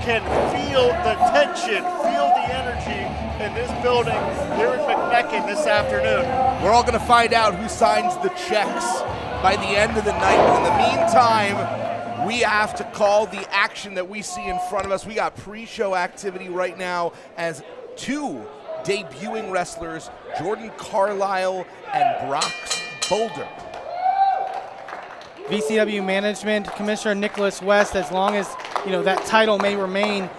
can feel the tension, feel the energy in this building here in McMecken this afternoon. We're all going to find out who signs the checks by the end of the night. But in the meantime, we have to call the action that we see in front of us. We got pre-show activity right now as two debuting wrestlers, Jordan Carlyle and Brox Boulder. VCW management, Commissioner Nicholas West, as long as that title may remain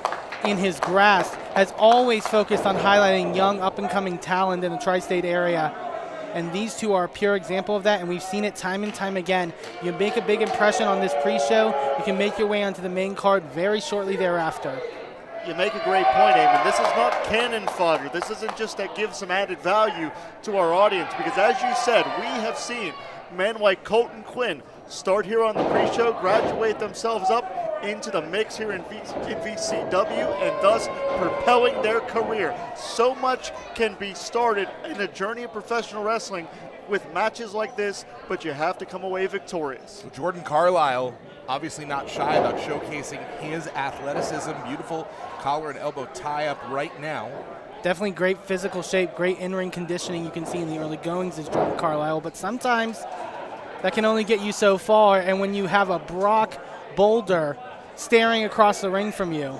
in his grasp, has always focused on highlighting young up-and-coming talent in the tri-state area. And these two are a pure example of that, and we've seen it time and time again. You make a big impression on this pre-show, you can make your way onto the main card very shortly thereafter. You make a great point, Eamon. This is not cannon fodder. This isn't just that gives some added value to our audience, because as you said, we have seen men like Colton Quinn start here on the pre-show, graduate themselves up into the mix here in VCW, and thus propelling their career. So much can be started in a journey of professional wrestling with matches like this, but you have to come away victorious. So Jordan Carlyle, obviously not shy about showcasing his athleticism. Beautiful collar and elbow tie-up right now. Definitely great physical shape, great in-ring conditioning you can see in the early goings as Jordan Carlyle, but sometimes that can only get you so far, and when you have a Brock Boulder staring across the ring from you,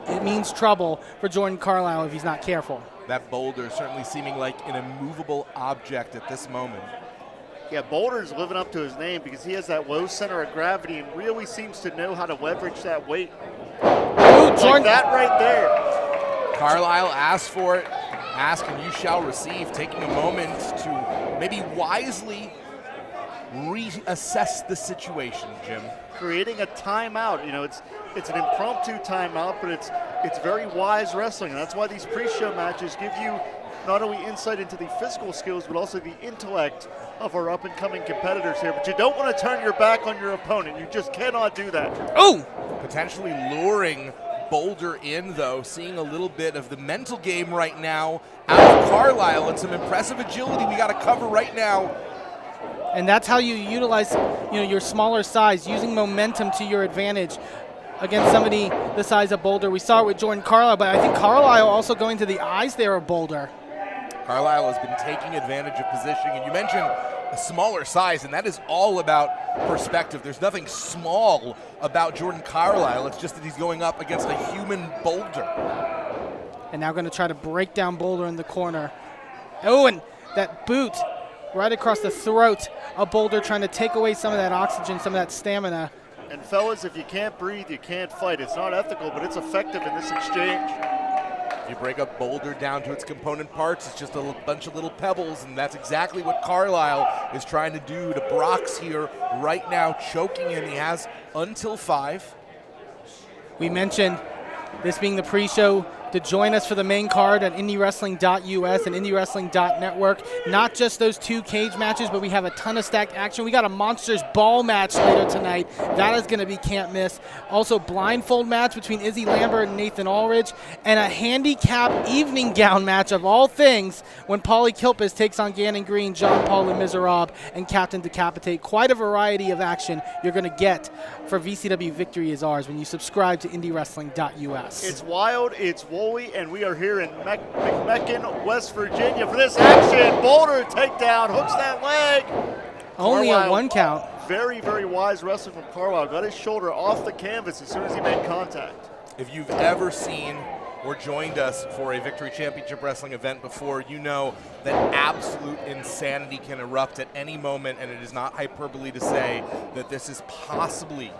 it means trouble for Jordan Carlyle if he's not careful. That Boulder certainly seeming like an immovable object at this moment. Yeah, Boulder's living up to his name because he has that low center of gravity and really seems to know how to leverage that weight. Ooh, like that right there. Carlyle asked for it. Ask and you shall receive. Taking a moment to maybe wisely reassess the situation, Jim. Creating a timeout. It's an impromptu timeout, but it's very wise wrestling, and that's why these pre-show matches give you not only insight into the physical skills, but also the intellect of our up-and-coming competitors here. But you don't want to turn your back on your opponent. You just cannot do that. Oh! Potentially luring Boulder in, though, seeing a little bit of the mental game right now out of Carlyle, and some impressive agility we got to cover right now. And that's how you utilize your smaller size, using momentum to your advantage against somebody the size of Boulder. We saw it with Jordan Carlyle, but I think Carlyle also going to the eyes there of Boulder. Carlyle has been taking advantage of positioning, and you mentioned a smaller size, and that is all about perspective. There's nothing small about Jordan Carlyle. It's just that he's going up against a human Boulder. And now going to try to break down Boulder in the corner. Oh, and that boot right across the throat of Boulder, trying to take away some of that oxygen, some of that stamina. And fellas, if you can't breathe, you can't fight. It's not ethical, but it's effective in this exchange. You break up Boulder down to its component parts, it's just a bunch of little pebbles, and that's exactly what Carlyle is trying to do to Brox here right now, choking him. He has until 5. We mentioned this being the pre-show. To join us for the main card at IndyWrestling.us and IndyWrestling.network. Not just those 2 cage matches, but we have a ton of stacked action. We got a Monsters Ball match later tonight. That is going to be can't miss. Also, blindfold match between Izzy Lambert and Nathan Ulrich, and a handicap evening gown match of all things when Paulie Kilpis takes on Gannon Green, John Paul Le Miserable, and Captain Decapitate. Quite a variety of action you're going to get for VCW Victory is Ours when you subscribe to IndyWrestling.us. It's wild, it's woolly, and we are here in McMecken, West Virginia for this action. Boulder takedown, hooks that leg. Only Carlyle, a 1 count. Very, very wise wrestling from Carlyle. Got his shoulder off the canvas as soon as he made contact. If you've ever seen or joined us for a Victory Championship Wrestling event before, you know that absolute insanity can erupt at any moment, and it is not hyperbole to say that this is possibly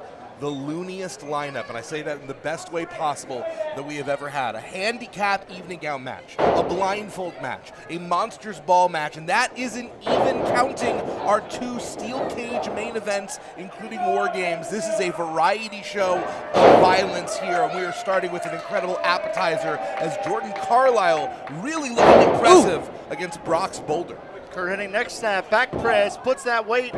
the looniest lineup, and I say that in the best way possible, that we have ever had. A handicap evening gown match, a blindfold match, a Monsters Ball match, and that isn't even counting our 2 steel cage main events, including War Games. This is a variety show of violence here, and we are starting with an incredible appetizer as Jordan Carlyle really looking impressive against Brox Boulder. Kurt Hennig next snap, back press, puts that weight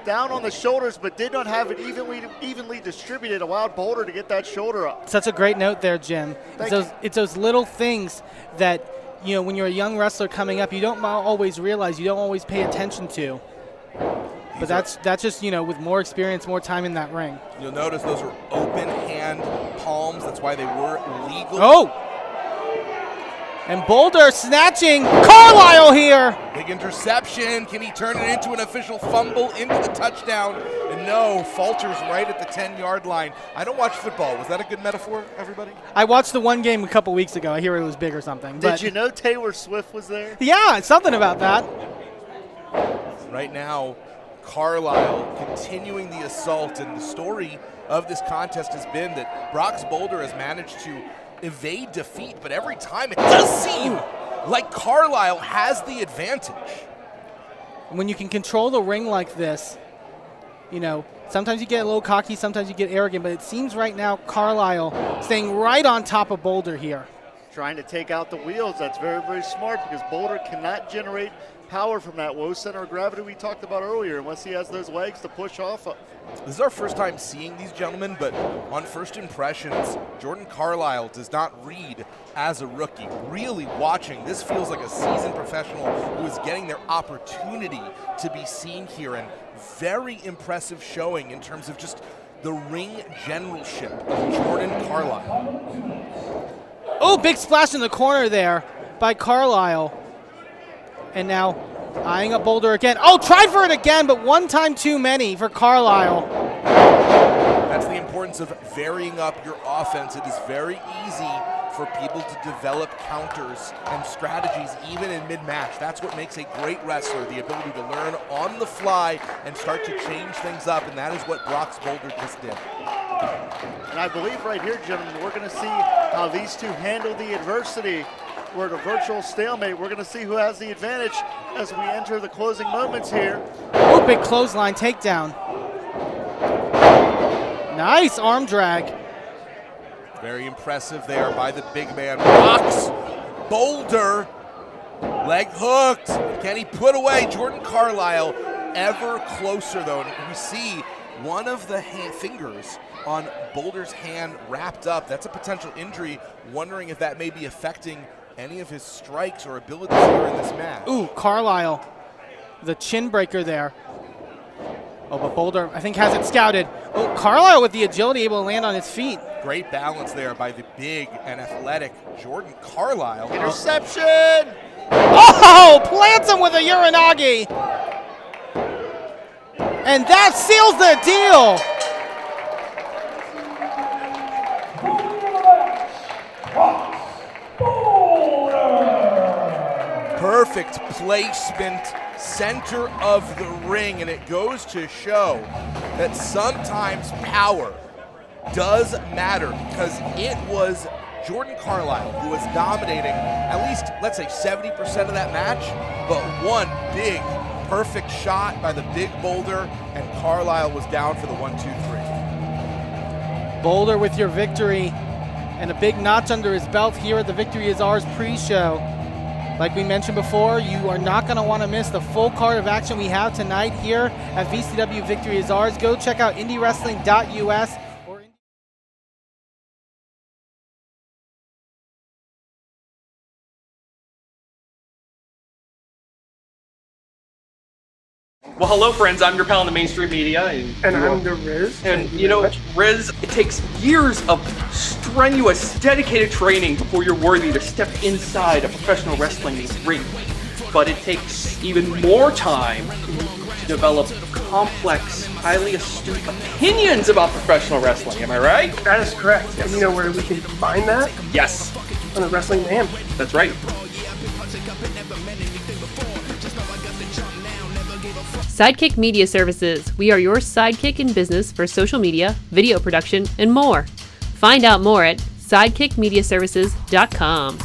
down on the shoulders, but did not have it evenly distributed, allowed Boulder to get that shoulder up. Such a great note there, Jim. It's those little things that, when you're a young wrestler coming up, you don't always realize, you don't always pay attention to. But that's just, with more experience, more time in that ring. You'll notice those are open hand palm palms. That's why they were legal. Oh! And Boulder snatching Carlyle here. Big interception. Can he turn it into an official fumble into the touchdown? And no, falters right at the 10-yard line. I don't watch football. Was that a good metaphor, everybody? I watched the one game a couple weeks ago. I hear it was big or something. Did you know Taylor Swift was there? Yeah, something about that. Right now, Carlyle continuing the assault, and the story of this contest has been that Brox Boulder has managed to evade defeat, but every time it does seem like Carlyle has the advantage. When you can control the ring like this, sometimes you get a little cocky, sometimes you get arrogant, but it seems right now Carlyle staying right on top of Boulder here. Trying to take out the wheels. That's very, very smart because Boulder cannot generate power from that low center of gravity we talked about earlier unless he has those legs to push off of. This is our first time seeing these gentlemen, but on first impressions, Jordan Carlyle does not read as a rookie. Really watching, this feels like a seasoned professional who is getting their opportunity to be seen here, and very impressive showing in terms of just the ring generalship of Jordan Carlyle. Oh, big splash in the corner there by Carlyle. And now eyeing up Boulder again. Oh, tried for it again, but one time too many for Carlyle. That's the importance of varying up your offense. It is very easy for people to develop counters and strategies even in mid-match. That's what makes a great wrestler, the ability to learn on the fly and start to change things up, and that is what Brox Boulder just did. And I believe right here, gentlemen, we're going to see how these two handle the adversity. We're at a virtual stalemate. We're going to see who has the advantage as we enter the closing moments here. Oh, big clothesline takedown. Nice arm drag. Very impressive there by the big man. Brox Boulder, leg hooked. Can he put away Jordan Carlyle? Ever closer though. And we see one of the fingers on Boulder's hand wrapped up. That's a potential injury. Wondering if that may be affecting any of his strikes or abilities here in this match. Ooh, Carlyle, the chin breaker there. Oh, but Boulder, I think, has it scouted. Oh, Carlyle with the agility, able to land on his feet. Great balance there by the big and athletic Jordan Carlyle. Interception! Oh, plants him with a Uranagi. And that seals the deal. Perfect placement, center of the ring, and it goes to show that sometimes power does matter, because it was Jordan Carlyle who was dominating at least, let's say, 70% of that match, but one big, perfect shot by the big Boulder, and Carlyle was down for the 1-2-3. Boulder with your victory, and a big notch under his belt here at the Victory Is Ours pre-show. Like we mentioned before, you are not going to want to miss the full card of action we have tonight here at VCW Victory Is Ours. Go check out IndyWrestling.us. Well, hello, friends. I'm your pal in the mainstream media. And I'm the Riz. And you know, Riz, it takes years of strenuous, dedicated training before you're worthy to step inside a professional wrestling ring. But it takes even more time to develop complex, highly astute opinions about professional wrestling. Am I right? That is correct. Yes. And you know where we can find that? Yes. On the Wrestling Man. That's right. Sidekick Media Services. We are your sidekick in business for social media, video production, and more. Find out more at sidekickmediaservices.com.